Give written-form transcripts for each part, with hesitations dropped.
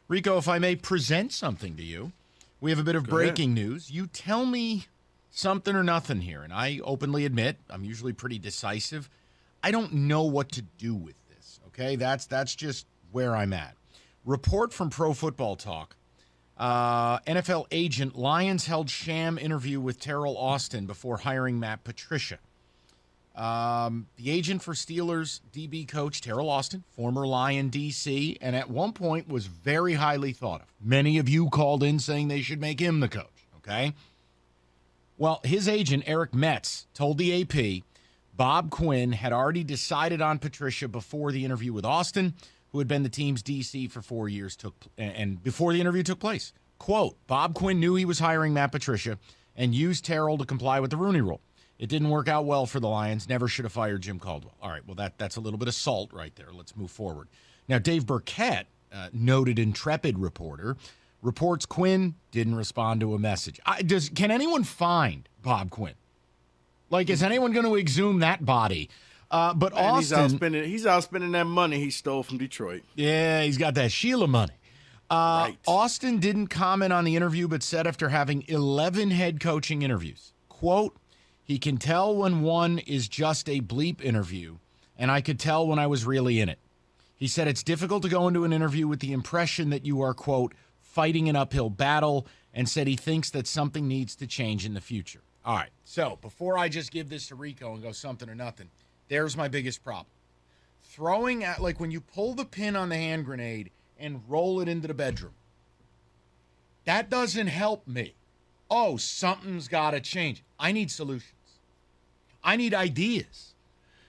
Rico, if I may present something to you, we have a bit of breaking news. You tell me something or nothing here, and I openly admit I'm usually pretty decisive. I don't know what to do with this, okay? That's just where I'm at. Report from Pro Football Talk. NFL agent, Lions held sham interview with Terrell Austin before hiring Matt Patricia. The agent for Steelers DB coach Terrell Austin, former Lion DC, and at one point was very highly thought of. Many of you called in saying they should make him the coach, okay? Well, his agent, Eric Metz, told the AP Bob Quinn had already decided on Patricia before the interview with Austin, who had been the team's DC for 4 years, and before the interview took place. Quote, Bob Quinn knew he was hiring Matt Patricia and used Terrell to comply with the Rooney Rule. It didn't work out well for the Lions. Never should have fired Jim Caldwell. All right, well, that's a little bit of salt right there. Let's move forward. Now, Dave Burkett, noted intrepid reporter, reports Quinn didn't respond to a message. Can anyone find Bob Quinn? Like, is anyone going to exhume that body? But man, Austin, he's out spending that money he stole from Detroit. Yeah, he's got that Sheila money. Right. Austin didn't comment on the interview, but said after having 11 head coaching interviews, quote, he can tell when one is just a bleep interview, and I could tell when I was really in it. He said it's difficult to go into an interview with the impression that you are, quote, fighting an uphill battle, and said he thinks that something needs to change in the future. All right, so before I just give this to Rico and go something or nothing, there's my biggest problem. Throwing at, like when you pull the pin on the hand grenade and roll it into the bedroom, that doesn't help me. Oh, something's got to change. I need solutions. I need ideas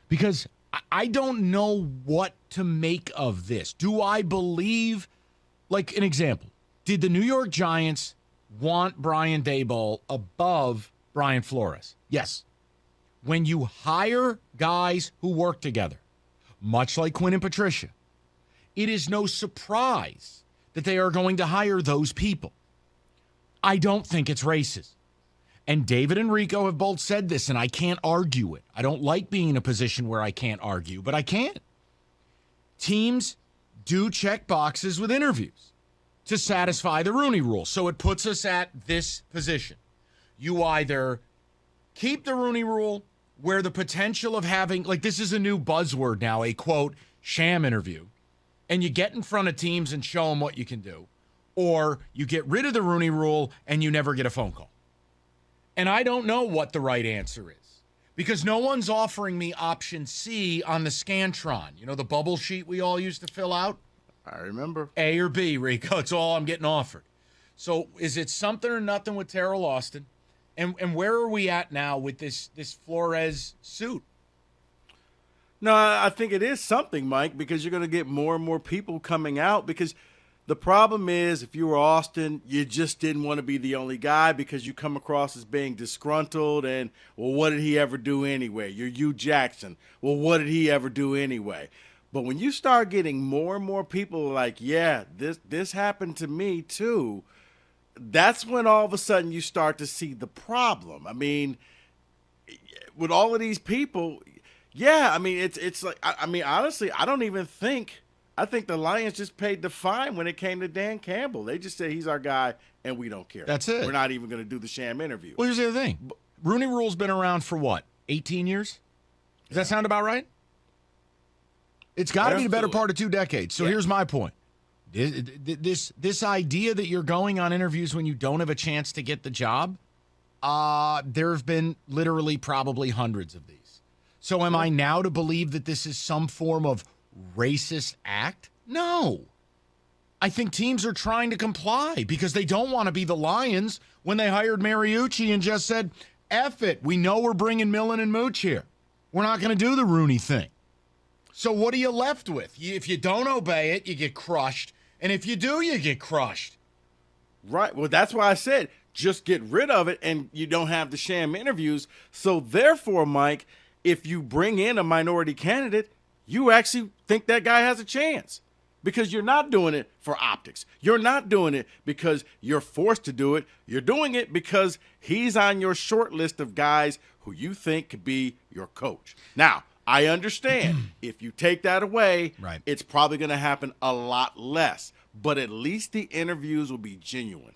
because I don't know what to make of this. Do I believe, like an example, did the New York Giants want Brian Daboll above Brian Flores? Yes. When you hire guys who work together, much like Quinn and Patricia, it is no surprise that they are going to hire those people. I don't think it's racist. And David and Rico have both said this, and I can't argue it. I don't like being in a position where I can't argue, but I can't. Teams do check boxes with interviews to satisfy the Rooney Rule. So it puts us at this position. You either keep the Rooney Rule where the potential of having, like this is a new buzzword now, a quote, sham interview, and you get in front of teams and show them what you can do, or you get rid of the Rooney Rule and you never get a phone call. And I don't know what the right answer is because no one's offering me option C on the Scantron. You know, the bubble sheet we all used to fill out? I remember. A or B, Rico. It's all I'm getting offered. So is it something or nothing with Terrell Austin? And where are we at now with this Flores suit? No, I think it is something, Mike, because you're going to get more and more people coming out because the problem is if you were Austin, you just didn't want to be the only guy because you come across as being disgruntled and, well, what did he ever do anyway? You're Hugh Jackson. Well, what did he ever do anyway? But when you start getting more and more people like, yeah, this happened to me too, that's when all of a sudden you start to see the problem. I mean, with all of these people, yeah, I mean, it's like, I mean, honestly, I think the Lions just paid the fine when it came to Dan Campbell. They just said he's our guy and we don't care. That's it. We're not even going to do the sham interview. Well, here's the other thing. Rooney Rule's been around for what, 18 years? Does that sound about right? It's got to be the better part of 2 decades. So here's my point. This idea that you're going on interviews when you don't have a chance to get the job, there have been literally probably hundreds of these. So am I now to believe that this is some form of racist act? No. I think teams are trying to comply because they don't want to be the Lions when they hired Mariucci and just said, F it, we know we're bringing Millen and Mooch here. We're not going to do the Rooney thing. So what are you left with? If you don't obey it, you get crushed. And if you do, you get crushed. Right. Well, that's why I said just get rid of it and you don't have the sham interviews. So therefore, Mike, if you bring in a minority candidate, you actually think that guy has a chance because you're not doing it for optics. You're not doing it because you're forced to do it. You're doing it because he's on your short list of guys who you think could be your coach. Now, I understand if you take that away, right, it's probably going to happen a lot less. but at least the interviews will be genuine.